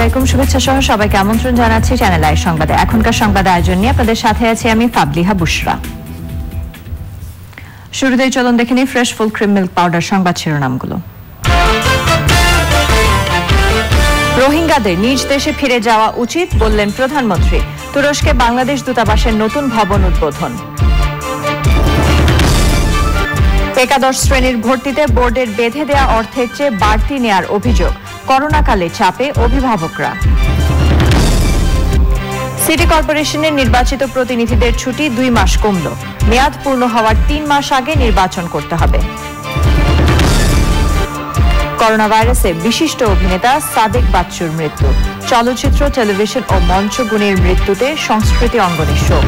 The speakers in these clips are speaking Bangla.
আলাইকুম, শুভেচ্ছা সহ সবাইকে আমন্ত্রণ জানাচ্ছি চ্যানেল আই সংবাদে। এখনকার সংবাদ আয়োজন নিয়ে আপনাদের সাথে আছি আমি ফাবলিহা বুশরা। শুরুতেই চলুন দেখে নিই fresh full cream milk powder সংবাদ শিরোনামগুলো। রোহিঙ্গাদের নিজ দেশে ফিরে যাওয়া উচিত বললেন প্রধানমন্ত্রী। তুরস্কে বাংলাদেশ দূতাবাসের নতুন ভবন উদ্বোধন। একাদশ শ্রেণীর ভর্তিতে বোর্ডের বেঁধে দেয়া অর্থের চেয়ে বাড়তি নেয়ার অভিযোগ, করোনাকালে চাপে অভিভাবকরা। সিটি কর্পোরেশনের নির্বাচিত প্রতিনিধিদের ছুটি 2 মাস কমল, মেয়াদ পূর্ণ হওয়ার 3 মাস আগে নির্বাচন করতে হবে। করোনা ভাইরাসে বিশিষ্ট অভিনেতা সাদেক বাচ্চুর মৃত্যু, চলচ্চিত্র, টেলিভিশন ও মঞ্চগুণীর মৃত্যুতে সংস্কৃতি অঙ্গনের শোক।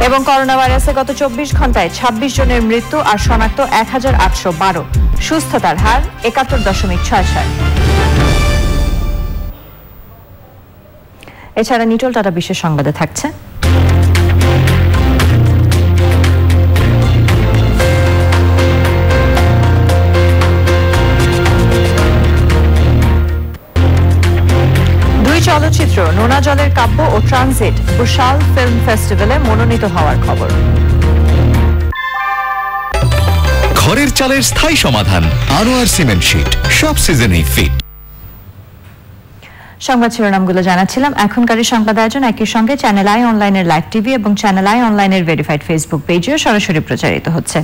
এবং করোনা ভাইরাসে গত 24 ঘন্টায় 26 জনের মৃত্যু আর শনাক্ত 1812, সুস্থতার হার 71.66। এছাড়া নিটল টাটা বিশ্বের সংবাদে থাকছে চলচ্চিত্র নোনা জলের কাব্য ও ট্রানজিট বুশাল ফিল্ম ফেস্টিভ্যালে মনোনীত হওয়ার খবর। ঘরের চালের স্থায়ী সমাধান আনোয়ার সিমেন্ট শীট, সব সিজনেই ফিট। সংবাদ শিরোনামগুলো জানাচ্ছিলাম। এখনকার সংবাদ আয়োজন একই সঙ্গে চ্যানেল আই অনলাইনের লাইভ টিভি এবং চ্যানেল আই অনলাইনের ভেরিফাইড ফেসবুক পেজেও সরাসরি প্রচারিত হচ্ছে।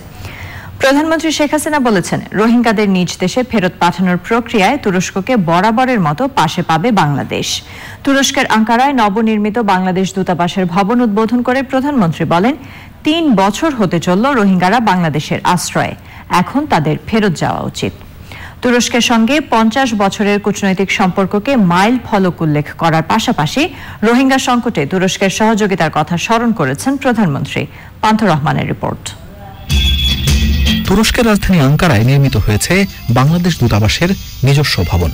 প্রধানমন্ত্রী শেখ হাসিনা বলেছেন, রোহিঙ্গাদের নিজ দেশে ফেরত পাঠানোর প্রক্রিয়ায় তুরস্ককে বরাবরের মতো পাশে পাবে বাংলাদেশ। তুরস্কের আঙ্কারায় নবনির্মিত বাংলাদেশ দূতাবাসের ভবন উদ্বোধন করে প্রধানমন্ত্রী বলেন, 3 বছর হতে চলল রোহিঙ্গারা বাংলাদেশের আশ্রয়ে, এখন তাদের ফেরত যাওয়া উচিত। তুরস্কের সঙ্গে 50 বছরের কূটনৈতিক সম্পর্ককে মাইল ফলক উল্লেখ করার পাশাপাশি রোহিঙ্গা সংকটে তুরস্কের সহযোগিতার কথা স্মরণ করেছেন প্রধানমন্ত্রী। পান্থ রহমানের রিপোর্ট। তুরস্কের রাজধানী আঙ্কারায় নির্মিত হয়েছে বাংলাদেশ দূতাবাসের নিজস্ব ভবন।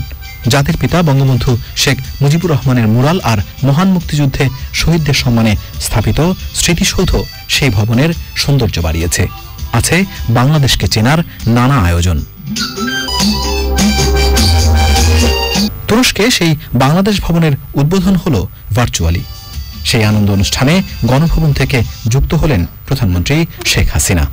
জাতির পিতা বঙ্গবন্ধু শেখ মুজিবুর রহমানের মুরাল আর মহান মুক্তিযুদ্ধে শহীদদের সম্মানে স্থাপিত স্মৃতিসৌধ সেই ভবনের সৌন্দর্য বাড়িয়েছে। আছে বাংলাদেশকে চেনার নানা আয়োজন। তুরস্কে সেই বাংলাদেশ ভবনের উদ্বোধন হলো ভার্চুয়ালি। সেই আনন্দ অনুষ্ঠানে গণভবন থেকে যুক্ত হলেন প্রধানমন্ত্রী শেখ হাসিনা।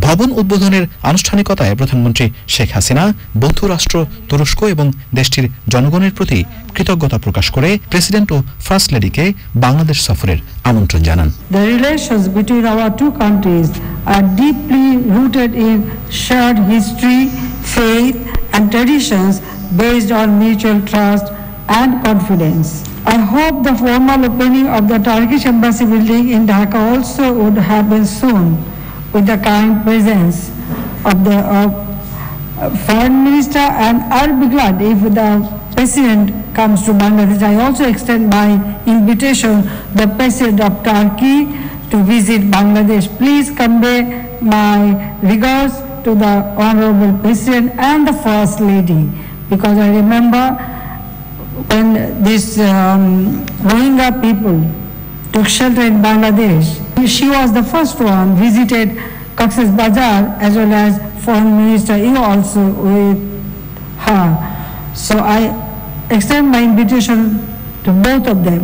ভবন উদ্বোধনের আনুষ্ঠানিকতায় প্রধানমন্ত্রী শেখ হাসিনা বন্ধু রাষ্ট্র তুরস্ক এবং দেশটির জনগণের প্রতি কৃতজ্ঞতা প্রকাশ করে প্রেসিডেন্ট ও ফার্স্ট লেডিকে বাংলাদেশ সফরের আমন্ত্রণ জানান। The relations between our two countries are deeply rooted in shared history, faith and traditions based on mutual trust and confidence. I hope the formal opening of the Turkish embassy building in Dhaka also would happen soon, with the kind presence of the Foreign Minister, and I'll be glad if the President comes to Bangladesh. I also extend my invitation to the President of Turkey to visit Bangladesh. Please convey my regards to the Honorable President and the First Lady, because I remember when this Rohingya people took shelter in Bangladesh, she was the first one visited Cox's Bazar, as well as Foreign Minister, you also with her. So I extend my invitation to both of them.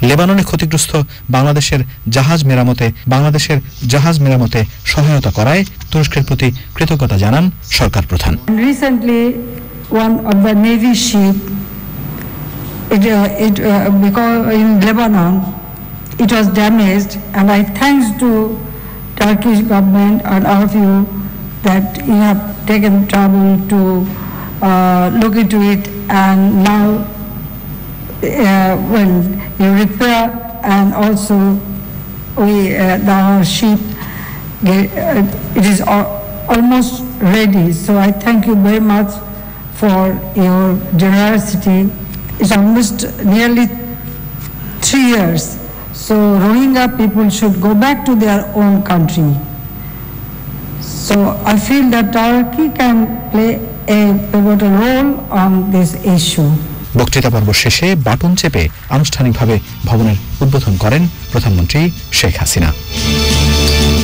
লেবাননে ক্ষতিগ্রস্ত বাংলাদেশের জাহাজ মেরামতে সহায়তা করায় তুরস্কের প্রতি কৃতজ্ঞতা জানান সরকার প্রধান। Recently, one of the Navy ship, because in Lebanon, it was damaged, and I thanks to Turkish government and all of you that you have taken trouble to look into it, and now when you repair, and also our ship it is almost ready. So I thank you very much for your generosity. It's almost nearly 3 years. So Rohingya people should go back to their own country. So I feel that Turkey can play a pivotal role on this issue. বক্তৃতা পর্ব শেষে বাটন চেপে আনুষ্ঠানিকভাবে ভবনের উদ্বোধন করেন প্রধানমন্ত্রী শেখ হাসিনা।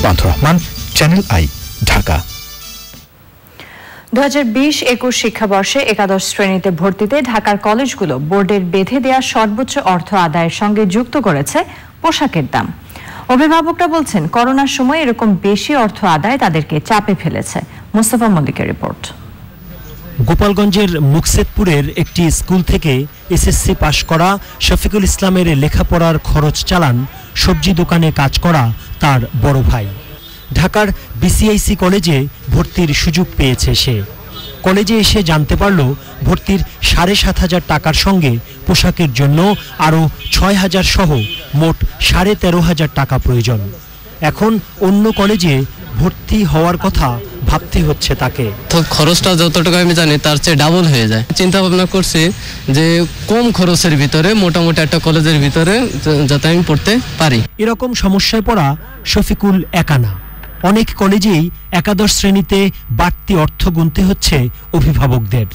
পান্থ রহমান, চ্যানেল আই, ঢাকা। 2020-21 শিক্ষাবর্ষে একাদশ শ্রেণীতে ভর্তিতে ঢাকার কলেজগুলো বোর্ডের বেঁধে দেওয়া সর্বোচ্চ অর্থ আদায়ের সঙ্গে যুক্ত করেছে পোশাকের দাম। অভিভাবকরা বলছেন, করোনার সময় এরকম বেশি অর্থ আদায় তাদেরকে চাপে ফেলেছে। মোস্তফা মল্লিকের রিপোর্ট। গোপালগঞ্জের মুকসেদপুরের একটি স্কুল থেকে এসএসসি পাশ করা শফিকুল ইসলামের লেখাপড়ার খরচ চালান সবজি দোকানে কাজ করা তার বড় ভাই। ঢাকার বিসিআইসি কলেজে ভর্তির সুযোগ পেয়েছে সে। কলেজে এসে জানতে পারল ভর্তির 7,500 টাকার সঙ্গে পোশাকের জন্য আরও 6,000 সহ মোট 13,500 টাকা প্রয়োজন। এখন অন্য কলেজে ভর্তি হওয়ার কথা ভাবতে হচ্ছে তাকে। তো খরচটা যতটুকু আমি জানি তার চেয়ে ডাবল হয়ে যায়। চিন্তা ভাবনা করছি যে কম খরচের ভিতরে মোটামুটি একটা কলেজের ভিতরে যাতে আমি পড়তে পারি। এরকম সমস্যায় পড়া শফিকুল একা না, অনেক কলেজেই একাদশ শ্রেণীতে বাড়তি অর্থ গুনতে হচ্ছে অভিভাবকদের।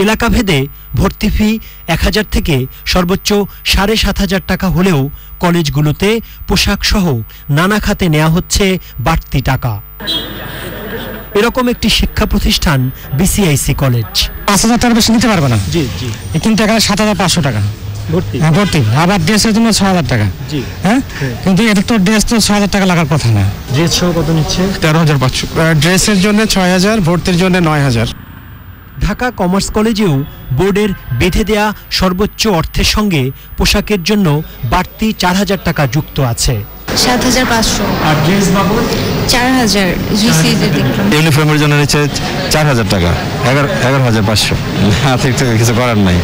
এলাকাভেদে ভর্তি ফি 1,000 থেকে সর্বোচ্চ 7,500 টাকা হলেও কলেজগুলোতে পোশাক সহ নানা খাতে নেওয়া হচ্ছে বাড়তি টাকা। এরকম একটি শিক্ষা প্রতিষ্ঠান বিসিআইসি কলেজ। 5,000 টাকার বেশি নিতে পারবে না। জি জি, কিন্তু এখানে 7,500 টাকা ভর্তি, আবার ড্রেসের জন্য 6,000 টাকা। জি হ্যাঁ, কিন্তু এটা তো ড্রেস তো 6,000 টাকা লাগার কথা না। ড্রেস সহ কত নিচ্ছে? 13,500। ড্রেসের জন্য 6,000, ভর্তির জন্য 9,000। ঢাকা কমার্স কলেজেও বোর্ডের বেঁধে দেয়া সর্বোচ্চ অর্থের সঙ্গে পোশাকের জন্য বাড়তি 4,000 টাকা যুক্ত আছে। 7,500 আর ড্রেস বাবদ 4,000। ইউনিফর্মের জন্য নিচ্ছে 4,000 টাকা, 11,500। ঠিক কিছু করার নাই।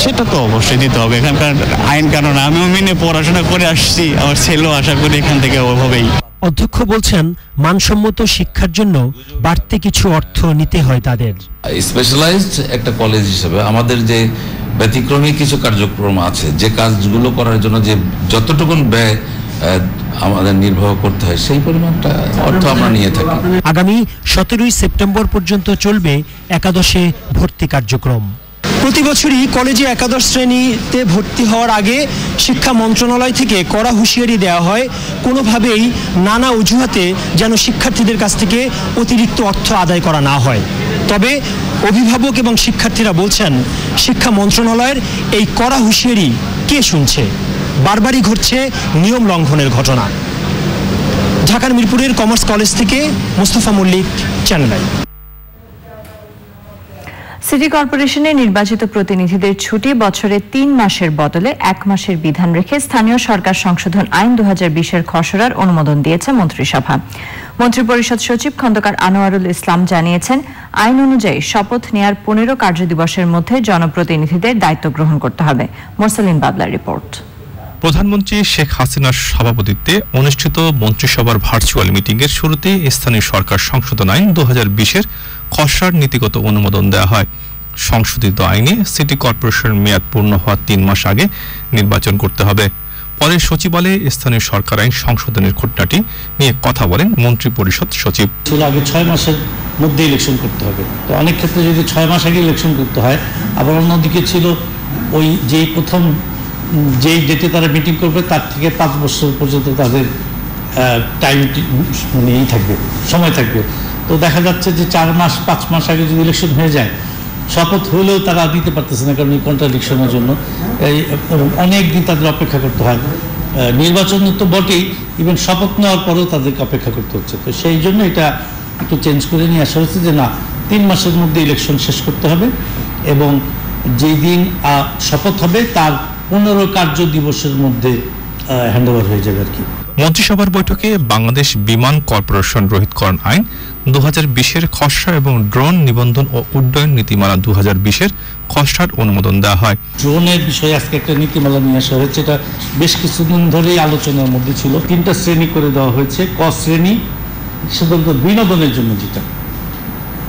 সেটা তো অবশ্যই দিতে হবে, এখানকার আইন কানুন আমিও মেনে পড়াশোনা করে আসছি, আমার ছেলেও আশা করি এখান থেকে ওভাবেই। অধ্যক্ষ বলছেন, মানসম্মত শিক্ষার জন্য বাড়তি কিছু অর্থ নিতে হয় তাদের। স্পেশালাইজড একটা কলেজ হিসেবে আমাদের যে ব্যতিক্রমী কিছু কার্যক্রম আছে, যে কাজগুলো করার জন্য যে যতটুকু ব্যয় আমাদের নির্বাহ করতে হয়, সেই পরিমাণটা অর্থ আমরা নিয়ে থাকি। আগামী 17 সেপ্টেম্বর পর্যন্ত চলবে একাদশে ভর্তি কার্যক্রম। প্রতি বছরই কলেজে একাদশ শ্রেণীতে ভর্তি হওয়ার আগে শিক্ষা মন্ত্রণালয় থেকে কড়া হুঁশিয়ারি দেওয়া হয়, কোনোভাবেই নানা অজুহাতে যেন শিক্ষার্থীদের কাছ থেকে অতিরিক্ত অর্থ আদায় করা না হয়। তবে অভিভাবক এবং শিক্ষার্থীরা বলছেন, শিক্ষা মন্ত্রণালয়ের এই কড়া হুঁশিয়ারি কে শুনছে? বারবারই ঘটছে নিয়ম লঙ্ঘনের ঘটনা। ঢাকার মিরপুরের কমার্স কলেজ থেকে Mostafa Mallik, Channel I. City কর্পোরেশনে নির্বাচিত প্রতিনিধিদের ছুটি বছরে 3 মাসের বদলে 1 মাসের বিধান রেখে স্থানীয় সরকার সংশোধন আইন 2020-এর খসড়ার অনুমোদন দিয়েছে মন্ত্রিসভা। মন্ত্রিপরিষদ সচিব খন্দকার আনোয়ারুল ইসলাম জানিয়েছেন, আইন অনুযায়ী শপথ নেয়ার 15 কার্যদিবসের মধ্যে জনপ্রতিনিধিদের দায়িত্ব গ্রহণ করতে হবে। মোরসালিন বাবলার রিপোর্ট। প্রধানমন্ত্রী শেখ হাসিনার সভাপতিত্বে অনুষ্ঠিত মন্ত্রিসভার ভার্চুয়াল মিটিংয়ের শুরুতে স্থানীয় সরকার সংশোধন আইন 2020-এর খসড়ার নীতিগত অনুমোদন দেওয়া হয়। সংশোধিত আইনে সিটি কর্পোরেশনের মেয়াদ পূর্ণ হওয়ার 3 মাস আগে নির্বাচন করতে হবে। পরে সচিবালয়ে স্থানীয় সরকার আইন সংশোধনের খুঁটিনাটি নিয়ে কথা বলেন মন্ত্রিপরিষদ সচিব। আগে 6 মাসের মধ্যে ইলেকশন করতে হবে, তো অনেক ক্ষেত্রে যদি 6 মাস আগে ইলেকশন করতে হয়, আবার অন্যদিকে ছিল ওই যে প্রথম যেই ডেটে তারা মিটিং করবে তার থেকে 5 বছর পর্যন্ত তাদের টাইম মানে এই থাকবে, সময় থাকবে। তো দেখা যাচ্ছে যে 4 মাস 5 মাস আগে যদি ইলেকশন হয়ে যায়, শপথ হলেও তারা দিতে পারতেছে না, কারণ এই কন্ট্রাডিকশনের জন্য অনেক দিন তাদের অপেক্ষা করতে হয়। নির্বাচন তো বটেই, ইভেন শপথ নেওয়ার পরেও তাদেরকে অপেক্ষা করতে হচ্ছে। তো সেই জন্য এটা একটু চেঞ্জ করে নিয়ে আসা হচ্ছে যে না, 3 মাসের মধ্যে ইলেকশন শেষ করতে হবে এবং যেই দিন শপথ হবে তার 15 কার্য দিবসের মধ্যে হ্যান্ডওভার হয়ে যাবে আর কি। মন্ত্রিসভার বৈঠকে বাংলাদেশ বিমান কর্পোরেশন রহিতকরণ আইন 2020-এর খসড়া এবং ড্রোন নিবন্ধন ও উড্ডয়ন নীতিমালা 2020-এর খসড়ার অনুমোদন দেওয়া হয়। ড্রোনের বিষয়ে আজকে একটা নীতিমালা নিয়ে আসা হয়েছে, এটা বেশ কিছুদিন ধরেই আলোচনার মধ্যে ছিল। 3টা শ্রেণী করে দেওয়া হয়েছে। ক শ্রেণী সাধারণত বিনোদনের জন্য, যেটা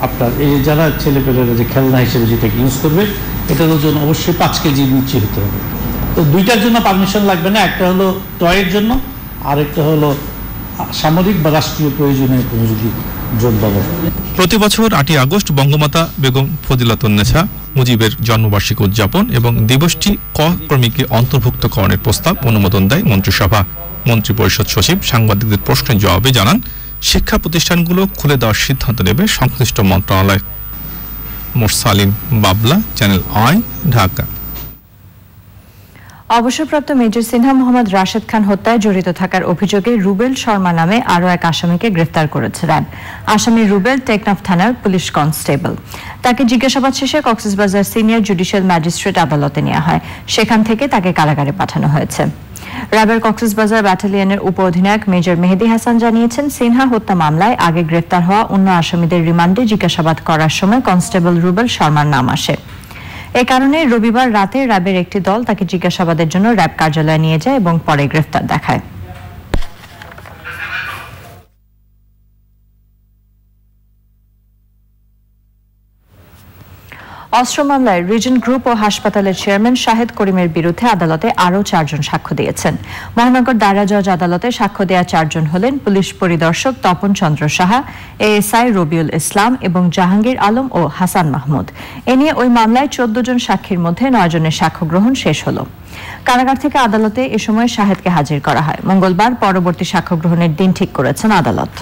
আপনার এই যারা ছেলেপেলেরা যে খেলনা হিসেবে যেটাকে ইউজ করবে, এটার ওজন অবশ্যই 5 কেজির নিচে হতে হবে। তো 2টার জন্য পারমিশন লাগবে না, একটা হলো টয়ের জন্য আর একটা হলো সামরিক বা রাষ্ট্রীয় প্রয়োজনের কোনো যদি ড্রোন ব্যবহার। প্রতি বছর 8ই আগস্ট বঙ্গমাতা বেগম ফজিলাতুন্নেছা মুজিবের জন্মবার্ষিকী উদযাপন এবং দিবসটি ক ক্রমিকে অন্তর্ভুক্তকরণের প্রস্তাব অনুমোদন দেয় মন্ত্রিসভা। মন্ত্রিপরিষদ সচিব সাংবাদিকদের প্রশ্নের জবাবে জানান, শিক্ষা প্রতিষ্ঠানগুলো খুলে দেওয়ার সিদ্ধান্ত নেবে সংশ্লিষ্ট মন্ত্রণালয়। মোরসালিম বাবলা, চ্যানেল আই, ঢাকা। অবসরপ্রাপ্ত মেজর সিনহা মোহাম্মদ রাশেদ খান হত্যায় জড়িত থাকার অভিযোগে রুবেল শর্মা নামে আরও এক আসামিকে গ্রেফতার করেছে র্যাব। আসামি রুবেল টেকনাফ থানার পুলিশ কনস্টেবল। তাকে জিজ্ঞাসাবাদ শেষে কক্সবাজার সিনিয়র জুডিশিয়াল ম্যাজিস্ট্রেট আদালতে নেওয়া হয়। সেখান থেকে তাকে কারাগারে পাঠানো হয়েছে। র্যাবের কক্সবাজার ব্যাটালিয়নের উপ অধিনায়ক মেজর মেহেদী হাসান জানিয়েছেন, সিনহা হত্যা মামলায় আগে গ্রেফতার হওয়া অন্য আসামিদের রিমান্ডে জিজ্ঞাসাবাদ করার সময় কনস্টেবল রুবেল শর্মার নাম আসে। এ কারণে রবিবার রাতে র্যাবের একটি দল তাকে জিজ্ঞাসাবাদের জন্য র্যাব কার্যালয়ে নিয়ে যায় এবং পরে গ্রেফতার দেখায়। অস্ত্র মামলায় রিজেন্ট গ্রুপ ও হাসপাতালের চেয়ারম্যান শাহেদ করিমের বিরুদ্ধে আদালতে আরও 4 জন সাক্ষ্য দিয়েছেন। মহানগর দায়রা জজ আদালতে সাক্ষ্য দেওয়া 4 জন হলেন পুলিশ পরিদর্শক তপন চন্দ্র সাহা, এএসআই রবিউল ইসলাম এবং জাহাঙ্গীর আলম ও হাসান মাহমুদ। এ নিয়ে ওই মামলায় 14 জন সাক্ষীর মধ্যে 9 জনের সাক্ষ্য গ্রহণ শেষ হল। কারাগার থেকে আদালতে এ সময় শাহেদকে হাজির করা হয়। মঙ্গলবার পরবর্তী সাক্ষ্য গ্রহণের দিন ঠিক করেছেন আদালত।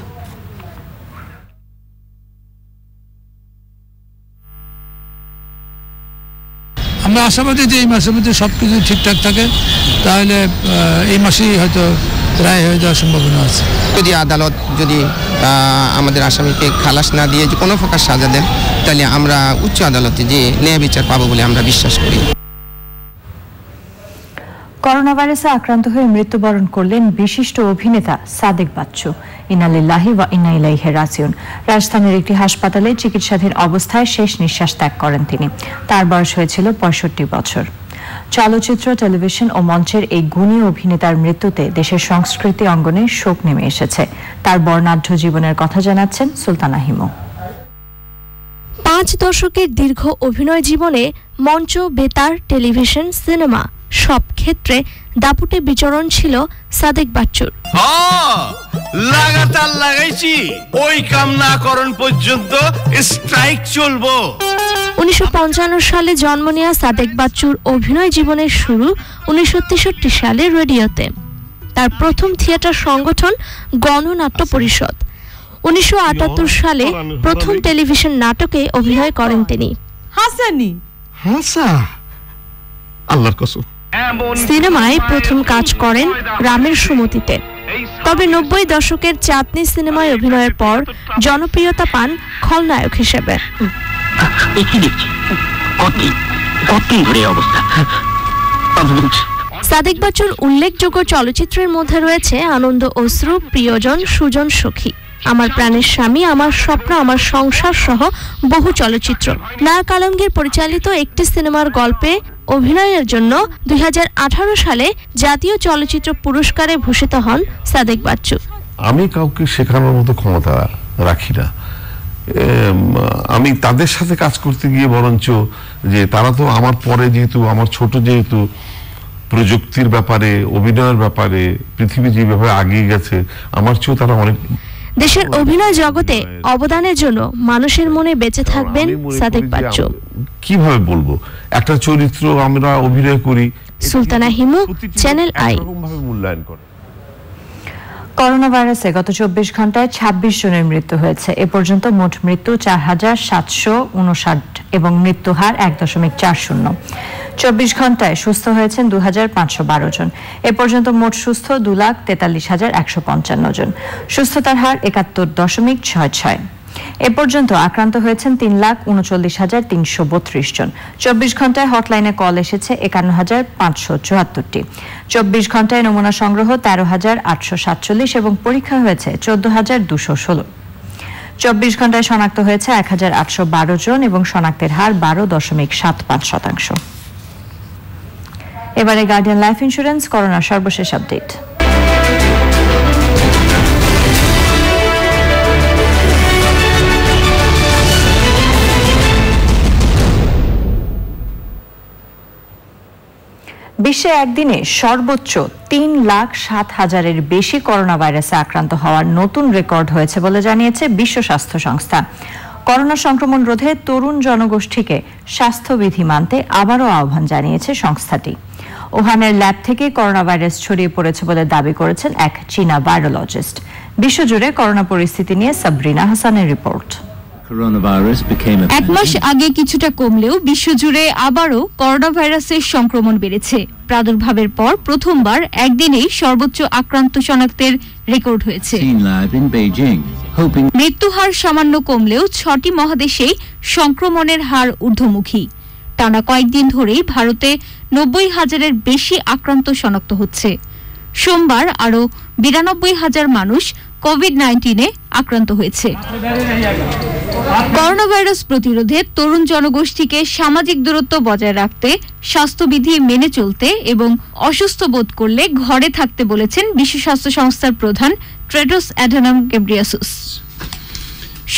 আমরা আশাবাদী যে এই মাসের মধ্যে সবকিছু ঠিকঠাক থাকে, তাহলে এই মাসেই হয়তো রায় হয়ে যাওয়ার সম্ভাবনা আছে। যদি আদালত যদি আমাদের আসামিকে খালাস না দিয়ে যে কোনো প্রকার সাজা দেন, তাহলে আমরা উচ্চ আদালতে যে ন্যায় বিচার পাবো বলে আমরা বিশ্বাস করি। করোনা ভাইরাসে আক্রান্ত হয়ে মৃত্যুবরণ করলেন বিশিষ্ট অভিনেতা সাদেক বাচ্চু। ইন্না লিল্লাহি ওয়া ইন্না ইলাইহি রাজিউন। রাজধানীর একটি হাসপাতালে চিকিৎসাধীন অবস্থায় শেষ নিঃশ্বাস ত্যাগ করেন তিনি। তার বয়স হয়েছিল 65 বছর। চলচ্চিত্র, টেলিভিশন ও মঞ্চের এই গুণী অভিনেতার মৃত্যুতে দেশের সংস্কৃতি অঙ্গনে শোক নেমে এসেছে। তার বর্ণাঢ্য জীবনের কথা জানাচ্ছেন সুলতানা হিমু। 5 দশকের দীর্ঘ অভিনয় জীবনে মঞ্চ, বেতার, টেলিভিশন, সিনেমা সব ক্ষেত্রে দাপুটে বিচরণ ছিল সাদেক বাচ্চুর। লাগাতার লাগাইছি, ওই কাম না করণ পর্যন্ত স্ট্রাইক চলবো। 1955 সালে জন্ম নেওয়া সাদেক বাচ্চুর অভিনয় জীবনের শুরু 1963 সালে রেডিওতে। তার প্রথম থিয়েটার সংগঠন গণনাট্য পরিষদ। 1978 সালে প্রথম টেলিভিশন নাটকে অভিনয় করেন তিনি। আল্লাহর কসম। সিনেমায় প্রথম কাজ করেন রামের সুমতিতে। তবে 90 দশকের চাঁদনি সিনেমায় অভিনয়ের পর জনপ্রিয়তা পান খলনায়ক হিসেবে। সাদেক বাচ্চুর উল্লেখযোগ্য চলচ্চিত্রের মধ্যে রয়েছে আনন্দ অশ্রু, প্রিয়জন, সুজন সখী, আমার প্রাণের স্বামী, আমার স্বপ্ন, আমার সংসার সহ বহু চলচ্চিত্র। নায়ক আলমগীর পরিচালিত একটি সিনেমার গল্পে অভিনয়ের জন্য 2018 সালে জাতীয় চলচ্চিত্র পুরস্কারে ভূষিত হন সাদেক বাচ্চু। আমি কাউকে শেখানোর মতো ক্ষমতা রাখি না। আমি তাদের সাথে কাজ করতে গিয়ে বরঞ্চ যে তারা তো আমার পরে, যেহেতু আমার ছোট, যেহেতু প্রযুক্তির ব্যাপারে, অভিনয়ের ব্যাপারে পৃথিবী যে ব্যাপারে আগিয়ে গেছে, আমার চেয়েও তারা অনেক। দেশের অভিনয় জগতে অবদানের জন্য মানুষের মনে বেঁচে থাকবেন সাদেক বাচ্চু। কিভাবে বলবো, একটা চরিত্র আমরা অভিনয় করি। Sultana Himu, channel I. মূল্যায়ন করে। করোনা ভাইরাসে গত 24 ঘন্টায় 26 জনের মৃত্যু হয়েছে। এ পর্যন্ত মোট মৃত্যু 4759 এবং মৃত্যু হার 1.40। 24 ঘন্টায় সুস্থ হয়েছেন 2512 জন। এ পর্যন্ত মোট সুস্থ 2,43,155 জন। সুস্থতার হার 71.66। এ পর্যন্ত আক্রান্ত হয়েছেন 3,39,332 জন। 24 ঘন্টায় হটলাইনে কল এসেছে 51,574টি। 24 ঘন্টায় নমুনা সংগ্রহ 13,847 এবং পরীক্ষা হয়েছে 14,216। 24 ঘন্টায় শনাক্ত হয়েছে 1,812 জন এবং শনাক্তের হার 12.75%। এবারে গার্ডিয়ান লাইফ ইন্স্যুরেন্স করোনার সর্বশেষ আপডেট। বিশ্বে একদিনে সর্বোচ্চ 3,07,000-এর বেশি করোনা ভাইরাসে আক্রান্ত হওয়ার নতুন রেকর্ড হয়েছে বলে জানিয়েছে বিশ্ব স্বাস্থ্য সংস্থা। করোনা সংক্রমণ রোধে তরুণ জনগোষ্ঠীকে স্বাস্থ্যবিধি মানতে আবারও আহ্বান জানিয়েছে সংস্থাটি। উহানের ল্যাব থেকে করোনা ভাইরাস ছড়িয়ে পড়েছে বলে দাবি করেছেন এক চীনা ভাইরোলজিস্ট। বিশ্বজুড়ে করোনা পরিস্থিতি নিয়ে সাবরিনা হাসানের রিপোর্ট। এক মাস আগে কিছুটা কমলেও বিশ্বজুড়ে আবারও করোনা ভাইরাসের সংক্রমণ বেড়েছে। প্রাদুর্ভাবের পর প্রথমবার একদিনেই সর্বোচ্চ আক্রান্ত শনাক্তের রেকর্ড হয়েছে। মৃত্যুহার সামান্য কমলেও 6টি মহাদেশেই সংক্রমণের হার ঊর্ধ্বমুখী। টানা কয়েকদিন ধরেই ভারতে 90,000-এর বেশি আক্রান্ত শনাক্ত হচ্ছে। সোমবার আরও 92,000 মানুষ কোভিড-19-এ আক্রান্ত হয়েছে। করোনা ভাইরাস প্রতিরোধে তরুণ জনগোষ্ঠীকে সামাজিক দূরত্ব বজায় রাখতে, স্বাস্থ্যবিধি মেনে চলতে এবং অসুস্থ বোধ করলে ঘরে থাকতে বলেছেন বিশ্ব স্বাস্থ্য সংস্থার প্রধান টেড্রোস অ্যাডানম গেব্রিয়াসুস।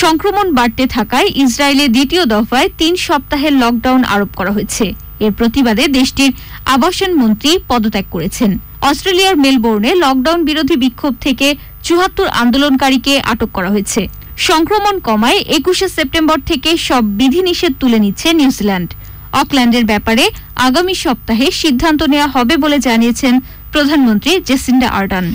সংক্রমণ বাড়তে থাকায় ইসরায়েলে দ্বিতীয় দফায় 3 সপ্তাহের লকডাউন আরোপ করা হয়েছে। এর প্রতিবাদে দেশটির আবাসন মন্ত্রী পদত্যাগ করেছেন। অস্ট্রেলিয়ার মেলবোর্নে লকডাউন বিরোধী বিক্ষোভ থেকে 74 আন্দোলনকারীকে আটক করা হয়েছে। সংক্রমণ কমায় 21শে সেপ্টেম্বর থেকে সব বিধিনিষেধ তুলে নিচ্ছে নিউজিল্যান্ড। অকল্যান্ডের ব্যাপারে আগামী সপ্তাহে সিদ্ধান্ত নেওয়া হবে বলে জানিয়েছেন প্রধানমন্ত্রী জেসিন্ডা আর্ডার্ন।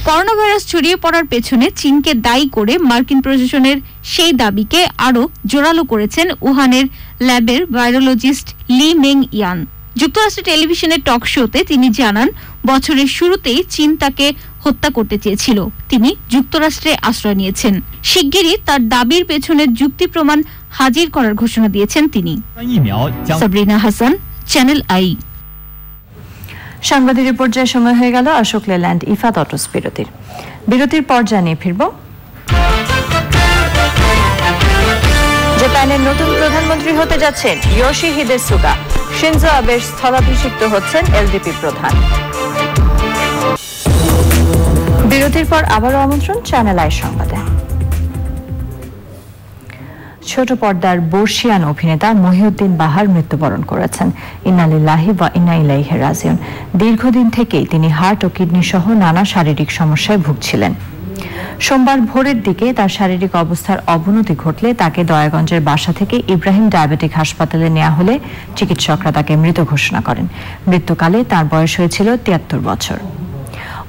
করোনা ভাইরাস ছড়িয়ে পড়ার পেছনে চীনকে দায়ী করে মার্কিন প্রশাসনের সেই দাবিকে আরও জোরালো করেছেন উহানের ল্যাবের ভাইরোলজিস্ট লি মেং ইয়ান। যুক্তরাষ্ট্রের টেলিভিশনের টক শোতে তিনি জানান, বছরের শুরুতেই চীন তাকে হত্যা করতে চেয়েছিল। তিনি যুক্তরাষ্ট্রে আশ্রয় নিয়েছেন। শিগগিরই তার দাবির পেছনে যুক্তি প্রমাণ হাজির করার ঘোষণা দিয়েছেন তিনি। Sabrina Hasan, channel I. সাংবাদিক পর্যায়ে সময় হয়ে গেল অশোক লেল্যান্ড ইফাত অটোস বিরতির পর জানিয়ে ফিরব। জাপানের নতুন প্রধানমন্ত্রী হতে যাচ্ছেন ইয়োশিহিদে সুগা। শিনজো আবের স্থলাভিষিক্ত হচ্ছেন এলডিপি প্রধান। বিরতির পর আবারও আমন্ত্রণ চ্যানেল আই সংবাদে। ছোট পর্দার বর্ষিয়ান অভিনেতা মহিউদ্দিন বাহার মৃত্যুবরণ করেছেন। ইন্না লিল্লাহি ওয়া ইন্না ইলাইহি রাজিউন। দীর্ঘদিন থেকেই তিনি হার্ট ও কিডনি সহ নানা শারীরিক সমস্যায় ভুগছিলেন। সোমবার ভোরের দিকে তার শারীরিক অবস্থার অবনতি ঘটলে তাকে দয়াগঞ্জের বাসা থেকে ইব্রাহিম ডায়াবেটিক হাসপাতালে নেওয়া হলে চিকিৎসকরা তাকে মৃত ঘোষণা করেন। মৃত্যুকালে তার বয়স হয়েছিল 73 বছর।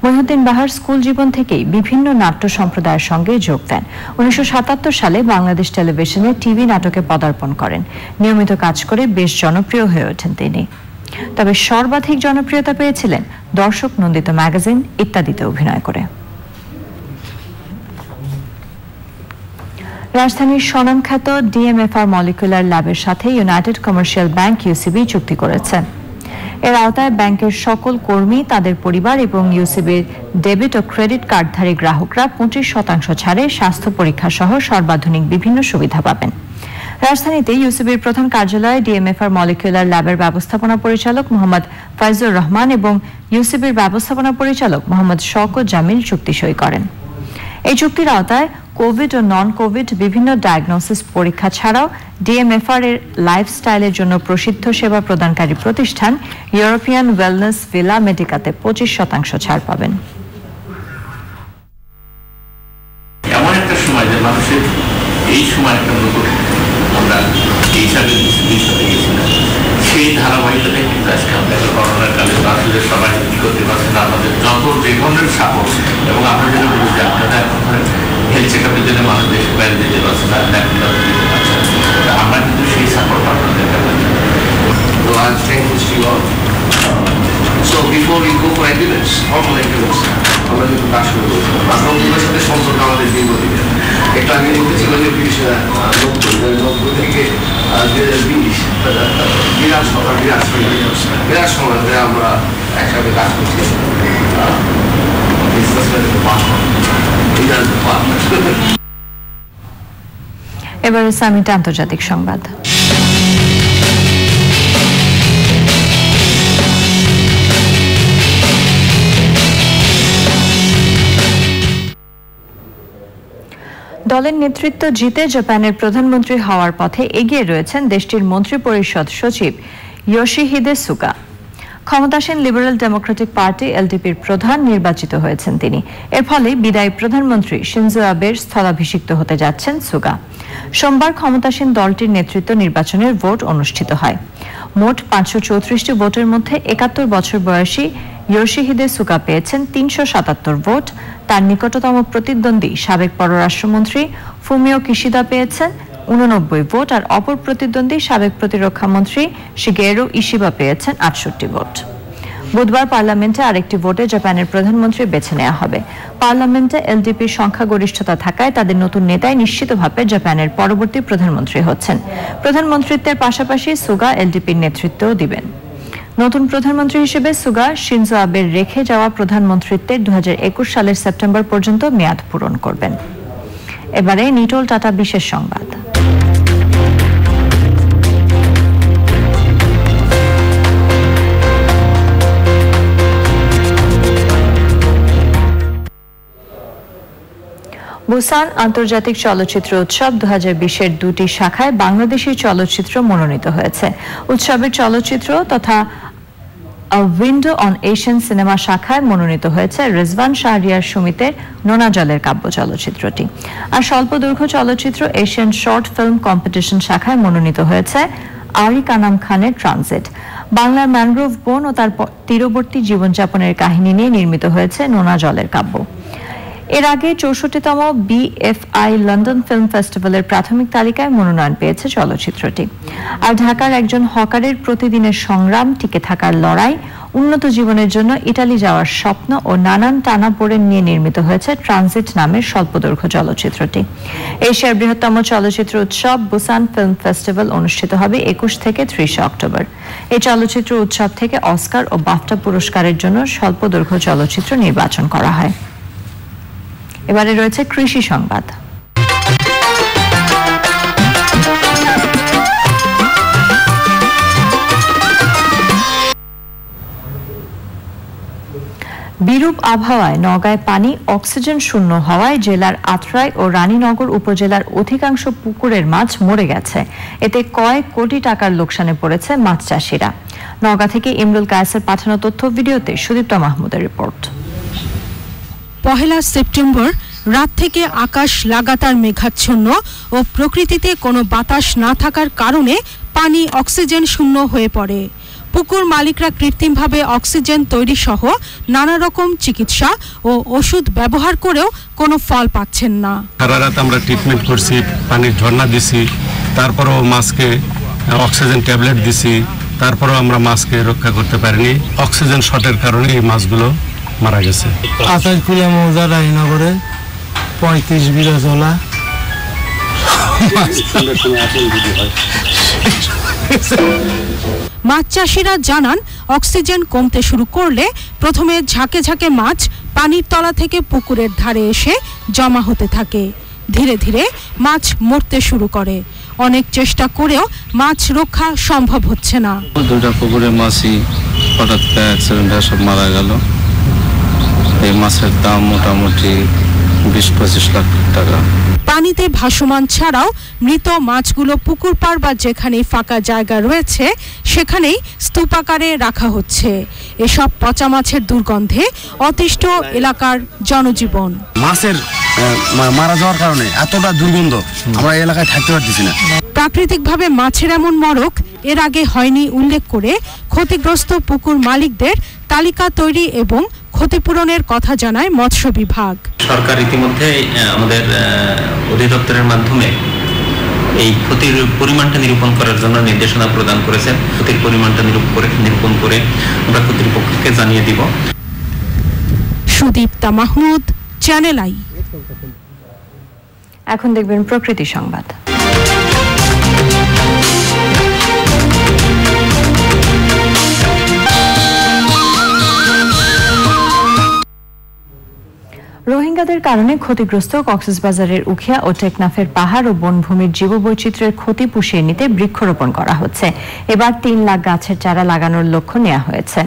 মহিউদ্দিন বাহার স্কুল জীবন থেকেই বিভিন্ন নাট্য সম্প্রদায়ের সঙ্গে যোগ দেন। 1977 সালে বাংলাদেশ টেলিভিশনে টিভি নাটকে পদার্পণ করেন। নিয়মিত কাজ করে বেশ জনপ্রিয় হয়ে ওঠেন তিনি। তবে সর্বাধিক জনপ্রিয়তা পেয়েছিলেন দর্শক নন্দিত ম্যাগাজিন ইত্যাদিতে অভিনয় করে। রাজধানীর স্বনামখ্যাত ডিএমএফআর মলিকুলার ল্যাবের সাথে ইউনাইটেড কমার্শিয়াল ব্যাংক ইউসিবি চুক্তি করেছে। এর আওতায় ব্যাংকের সকল কর্মী, তাদের পরিবার এবং ইউসিবির ডেবিট ও ক্রেডিট কার্ডধারী গ্রাহকরা 25% ছাড়ে স্বাস্থ্য পরীক্ষা সহ সর্বাধুনিক বিভিন্ন সুবিধা পাবেন। রাজধানীতে ইউসিবির প্রধান কার্যালয়ে ডিএমএফআর মলিকুলার ল্যাবের ব্যবস্থাপনা পরিচালক মোহাম্মদ ফাইজুর রহমান এবং ইউসিবির ব্যবস্থাপনা পরিচালক মোহাম্মদ শওকত জামিল চুক্তি সই করেন। এই চুক্তির আওতায় কোভিড ও নন কোভিড বিভিন্ন ডায়াগনোসিস পরীক্ষা ছাড়াও ডিএমএফআর এর লাইফস্টাইলের জন্য প্রসিদ্ধ সেবা প্রদানকারী প্রতিষ্ঠান ইউরোপিয়ান ওয়েলনেস ভিলা মেডিকাতে 25% ছাড় পাবেন। এমন একটা সময় যে মানুষের এই সময় একটা নতুন আমরা এই হিসাবে সাথে গেছিলাম, সেই ধারাবাহিকতায় কিন্তু আজকে আমরা করোনার কালে আসলে সবাই কি করতে পারছে না, আমাদের যত যে ধরনের সাপোর্ট এবং আমরা যেটা বলি যে আপনারা এখন হেলথ চেক আপের জন্য মানুষ দেশের বাইরে যেতে পারছে না, দিতে পারছে না, আমরা কিন্তু সেই সাপোর্ট আপনাদের কাছে। তো আজ So before we go for evidence, formal evidence, আমরা কিন্তু কাজ শুরু করছি। বাস্তবতার সাথে সম্পর্ক আমাদের দীর্ঘদিনের। একটা আগে বলতেছিল যে 90 থেকে 2020 বিরাট সময় ধরে আমরা একসাথে কাজ করছি। এবারে সামিট আন্তর্জাতিক সংবাদ। দলের নেতৃত্ব জিতে জাপানের প্রধানমন্ত্রী হওয়ার পথে এগিয়ে রয়েছেন দেশটির মন্ত্রিপরিষদ সচিব ইয়োশিহিদে সুগা। ক্ষমতাসীন লিবারেল ডেমোক্রেটিক পার্টি এলডিপির প্রধান নির্বাচিত হয়েছেন তিনি। এর ফলে বিদায়ী প্রধানমন্ত্রী শিনজো আবের স্থলাভিষিক্ত হতে যাচ্ছেন সুগা। সোমবার ক্ষমতাসীন দলটির নেতৃত্ব নির্বাচনের ভোট অনুষ্ঠিত হয়। মোট 534টি ভোটের মধ্যে 71 বছর বয়সী ইয়োশিহিদে সুগা পেয়েছেন 377 ভোট। তার নিকটতম প্রতিদ্বন্দ্বী সাবেক পররাষ্ট্রমন্ত্রী ফুমিও কিশিদা পেয়েছেন 89 ভোট, আর অপর প্রতিদ্বন্দ্বী সাবেক প্রতিরক্ষা মন্ত্রী শিগেরু ইশিবা পেয়েছেন 68 ভোট। বুধবার পার্লামেন্টে আরেকটি ভোটে জাপানের প্রধানমন্ত্রী বেছে নেওয়া হবে। পার্লামেন্টে এলডিপির সংখ্যাগরিষ্ঠতা থাকায় তাদের নতুন নেতাই নিশ্চিতভাবে জাপানের পরবর্তী প্রধানমন্ত্রী হচ্ছেন। প্রধানমন্ত্রীত্বের পাশাপাশি সুগা এলডিপির নেতৃত্বও দিবেন। নতুন প্রধানমন্ত্রী হিসেবে সুগা শিনজো আবের রেখে যাওয়া প্রধানমন্ত্রীত্বের 2021 সালের সেপ্টেম্বর পর্যন্ত মেয়াদ পূরণ করবেন। এবারে নিটোল টাটা বিশেষ সংবাদ। বুসান আন্তর্জাতিক চলচ্চিত্র উৎসব 2020-এর দুটি শাখায় বাংলাদেশি চলচ্চিত্র মনোনীত হয়েছে। উৎসবের চলচ্চিত্র তথা উইন্ডো অন এশিয়ান সিনেমা শাখায় মনোনীত হয়েছে রেজওয়ান শাহরিয়ার সুমিতের নোনা জলের কাব্য চলচ্চিত্রটি, আর স্বল্প দৈর্ঘ্য চলচ্চিত্র এশিয়ান শর্ট ফিল্ম কম্পিটিশন শাখায় মনোনীত হয়েছে আরিক আনাম খানের ট্রানজিট। বাংলার ম্যানগ্রোভ বন ও তার তীরবর্তী জীবনযাপনের কাহিনী নিয়ে নির্মিত হয়েছে নোনা জলের কাব্য। এর আগে 64তম BFI লন্ডন ফিল্ম ফেস্টিভ্যালের প্রাথমিক তালিকায় মনোনয়ন পেয়েছে চলচ্চিত্রটি। আর ঢাকার একজন হকারের প্রতিদিনের সংগ্রাম, টিকে থাকার লড়াই, উন্নত জীবনের জন্য ইটালি যাওয়ার স্বপ্ন ও নানান টানাপোড়েন নিয়ে নির্মিত হয়েছে ট্রানজিট নামের স্বল্পদৈর্ঘ্য চলচ্চিত্রটি। এশিয়ার বৃহত্তম চলচ্চিত্র উৎসব বুসান ফিল্ম ফেস্টিভ্যাল অনুষ্ঠিত হবে 21 থেকে 30 অক্টোবর। এই চলচ্চিত্র উৎসব থেকে অস্কার ও বাফটা পুরস্কারের জন্য স্বল্পদৈর্ঘ্য চলচ্চিত্র নির্বাচন করা হয়। এবারে রয়েছে কৃষি সংবাদ। বিরূপ আবহাওয়ায় নওগাঁয় পানি অক্সিজেন শূন্য হওয়ায় জেলার আত্রাই ও রানীনগর উপজেলার অধিকাংশ পুকুরের মাছ মরে গেছে। এতে কয়েক কোটি টাকার লোকসানে পড়েছে মাছ চাষিরা। নওগাঁ থেকে ইমরুল কায়েসের পাঠানো তথ্য ভিডিওতে সুদীপ্তা মাহমুদের রিপোর্ট। 1 সেপ্টেম্বর রাত থেকে আকাশ লাগাতার মেঘাচ্ছন্ন ও প্রকৃতিতে কোনো বাতাস না থাকার কারণে পানি অক্সিজেন শূন্য হয়ে পড়ে। পুকুর মালিকরা কৃত্রিমভাবে অক্সিজেন তৈরি সহ নানা রকম চিকিৎসা ও ওষুধ ব্যবহার করেও কোনো ফল পাচ্ছেন না। সারা রাত আমরা ট্রিটমেন্ট করছি, পানির ঝর্ণা দিছি, তারপরেও মাছকে অক্সিজেন ট্যাবলেট দিছি, তারপরেও আমরা মাছকে রক্ষা করতে পারিনি। অক্সিজেন শর্টের কারণে এই মাছগুলো মারা গেছে। আতাইকুলা মৌজা রানীনগরে 35 বিঘা জলা মাছ চাষিরা জানান, অক্সিজেন কমতে শুরু করলে প্রথমে ঝাঁকে ঝাঁকে মাছ পানির তলা থেকে পুকুরের ধারে এসে জমা হতে থাকে। ধীরে ধীরে মাছ মরতে শুরু করে। অনেক চেষ্টা করেও মাছ রক্ষা সম্ভব হচ্ছে না। দুটা পুকুরে মাছই হঠাৎ অ্যাক্সিডেন্টে সব মারা গেল। এই মাছের দাম মোটামুটি 20-25 লাখ টাকা। পানিতে ভাসমান ছাড়াও মৃত মাছগুলো পুকুর পাড় বা যেখানে ফাঁকা জায়গা রয়েছে সেখানেই স্তূপাকারে রাখা হচ্ছে। এসব পচা মাছের দুর্গন্ধে অতিষ্ঠ এলাকার জনজীবন। মাছের মারা যাওয়ার কারণে এতটা দুর্গন্ধ, আমরা এই এলাকায় থাকতে পারতেছি না। প্রাকৃতিকভাবে মাছের এমন মরক এর আগে হয়নি উল্লেখ করে ক্ষতিগ্রস্ত পুকুর মালিকদের তালিকা তৈরি এবং ক্ষতিপূরণের কথা জানায় মৎস্য বিভাগ। সরকার ইতিমধ্যে আমাদের অধিদপ্তরের মাধ্যমে এই ক্ষতির পরিমাণটা নিরূপণ করার জন্য নির্দেশনা প্রদান করেছেন। ক্ষতির পরিমাণটা নিরূপণ করে আমরা কর্তৃপক্ষকে জানিয়ে দিব। Sudipta Mahmud, channel I. এখন দেখবেন প্রকৃতি সংবাদ। রোহিঙ্গাদের কারণে ক্ষতিগ্রস্ত কক্সবাজারের উখিয়া ও টেকনাফের পাহাড় ও বনভূমির জীববৈচিত্র্যের ক্ষতি পুষিয়ে নিতে বৃক্ষরোপণ করা হচ্ছে। এবার 3 লাখ গাছের চারা লাগানোর লক্ষ্য নেওয়া হয়েছে।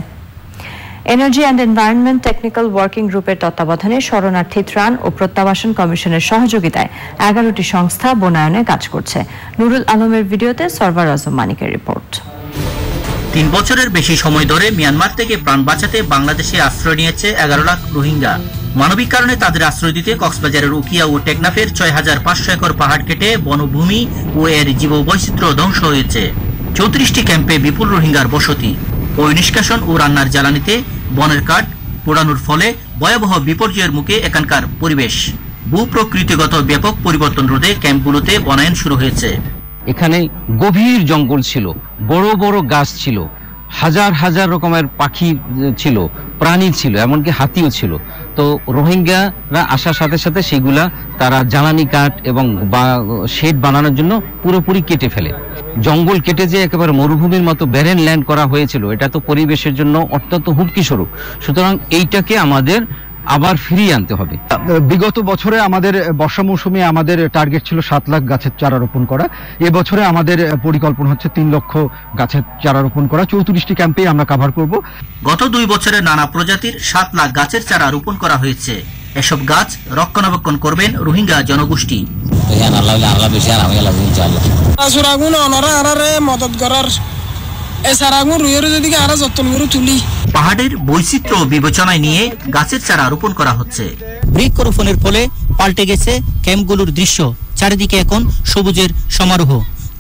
Energy and environment technical working গ্রুপের তত্ত্বাবধানে শরণার্থী ত্রাণ ও প্রত্যাবাসন কমিশনের সহযোগিতায় 11টি সংস্থা বনায়নে কাজ করছে। নুরুল আলমের ভিডিওতে সরওয়ার আজম মানিকের রিপোর্ট। 3 বছরের বেশি সময় ধরে মিয়ানমার থেকে প্রাণ বাঁচাতে বাংলাদেশে আশ্রয় নিয়েছে 11 লাখ রোহিঙ্গা। মানবিক কারণে তাদের আশ্রয় দিতে কক্সবাজারের উখিয়া ও টেকনাফের 6500 একর পাহাড় কেটে বনভূমি ও এর জীববৈচিত্র্য ধ্বংস হয়েছে। 34টি ক্যাম্পে বিপুল রোহিঙ্গার বসতি। নিষ্কাশন ও রান্নার জ্বালানিতে বনের কাঠ পোড়ানোর ফলে ভয়াবহ বিপর্যয়ের মুখে এখানকার পরিবেশ। ভূপ্রকৃতিগত ব্যাপক পরিবর্তন রোধে ক্যাম্পগুলোতে বনায়ন শুরু হয়েছে। এখানে গভীর জঙ্গল ছিল, বড় বড় গাছ ছিল, হাজার হাজার রকমের পাখি ছিল, প্রাণী ছিল, এমনকি হাতিও ছিল। তো রোহিঙ্গারা আসার সাথে সাথে সেগুলা তারা জ্বালানি কাঠ এবং শেড বানানোর জন্য পুরোপুরি কেটে ফেলে। জঙ্গল কেটে যে একেবারে মরুভূমির মতো ব্যারেন ল্যান্ড করা হয়েছিল, এটা তো পরিবেশের জন্য অত্যন্ত হুমকি স্বরূপ। সুতরাং এইটাকে আমাদের আবার ফিরিয়ে আনতে হবে। বিগত বছরে আমাদের বর্ষা মৌসুমে আমাদের টার্গেট ছিল 7 লাখ গাছের চারা রোপণ করা। এবছরে আমাদের পরিকল্পনা হচ্ছে 3 লক্ষ গাছের চারা রোপণ করা। 34টি ক্যাম্পে আমরা কভার করব। গত 2 বছরে নানা প্রজাতির 7 লাখ গাছের চারা রোপণ করা হয়েছে। এসব গাছ রক্ষণাবেক্ষণ করবেন রোহিঙ্গা জনগোষ্ঠী। পাহাড়ের বৈচিত্র্য বিবেচনায় নিয়ে গাছের চারা রোপণ করা হচ্ছে। বৃক্ষরোপণের ফলে পাল্টে গেছে ক্যাম্পগুলোর দৃশ্য। চারিদিকে এখন সবুজের সমারোহ।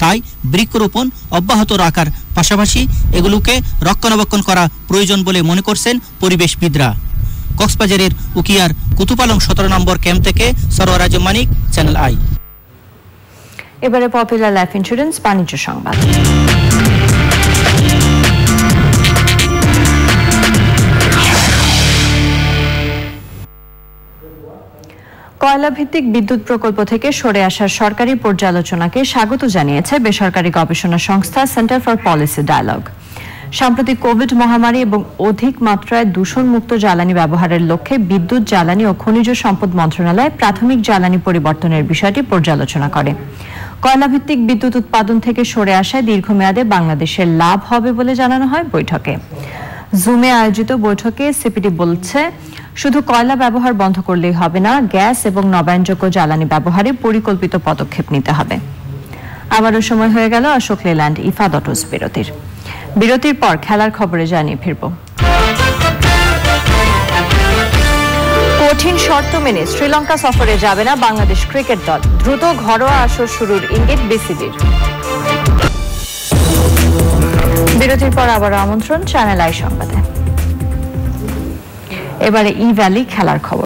তাই বৃক্ষরোপণ অব্যাহত রাখার পাশাপাশি এগুলোকে রক্ষণাবেক্ষণ করা প্রয়োজন বলে মনে করছেন পরিবেশবিদরা। কক্সবাজারের উকিয়ার কুতুপালং 17 নম্বর ক্যাম্প থেকে সরোয়ার আজম মানিক, চ্যানেল আই। এবারে পপুলার লাইফ ইন্স্যুরেন্স বাণিজ্য সংবাদ। কয়লা ভিত্তিক বিদ্যুৎ প্রকল্প থেকে সরে আসার সরকারি পর্যালোচনাকে স্বাগত জানিয়েছে বেসরকারি গবেষণা সংস্থা সেন্টার ফর পলিসি ডায়ালগ। সাম্প্রতিক কোভিড মহামারী এবং অধিক মাত্রায় দূষণমুক্ত জ্বালানি ব্যবহারের লক্ষ্যে বিদ্যুৎ, জ্বালানি ও খনিজ সম্পদ মন্ত্রণালয় প্রাথমিক জ্বালানি পরিবর্তনের বিষয়টি পর্যালোচনা করে। কয়লা ভিত্তিক বিদ্যুৎ উৎপাদন থেকে সরে আসায় দীর্ঘমেয়াদে বাংলাদেশের লাভ হবে বলে জানানো হয় বৈঠকে। জুমে আয়োজিত বৈঠকে সিপিডি বলছে, শুধু কয়লা ব্যবহার বন্ধ করলেই হবে না, গ্যাস এবং নবায়নযোগ্য জ্বালানি ব্যবহারে পরিকল্পিত পদক্ষেপ নিতে হবে। আবারও সময় হয়ে গেল অশোক লেল্যান্ড ইফাদ অটোস বিরতির পর খেলার খবরে জানিয়ে ফিরব। কঠিন শর্ত মেনে শ্রীলঙ্কা সফরে যাবে না বাংলাদেশ ক্রিকেট দল, দ্রুত ঘরোয়া আসর শুরুর ইঙ্গিত বিসিবির। বিরতির পর আবার আমন্ত্রণ চ্যানেল আই সংবাদে। এবারে ই ভ্যালি খেলার খবর।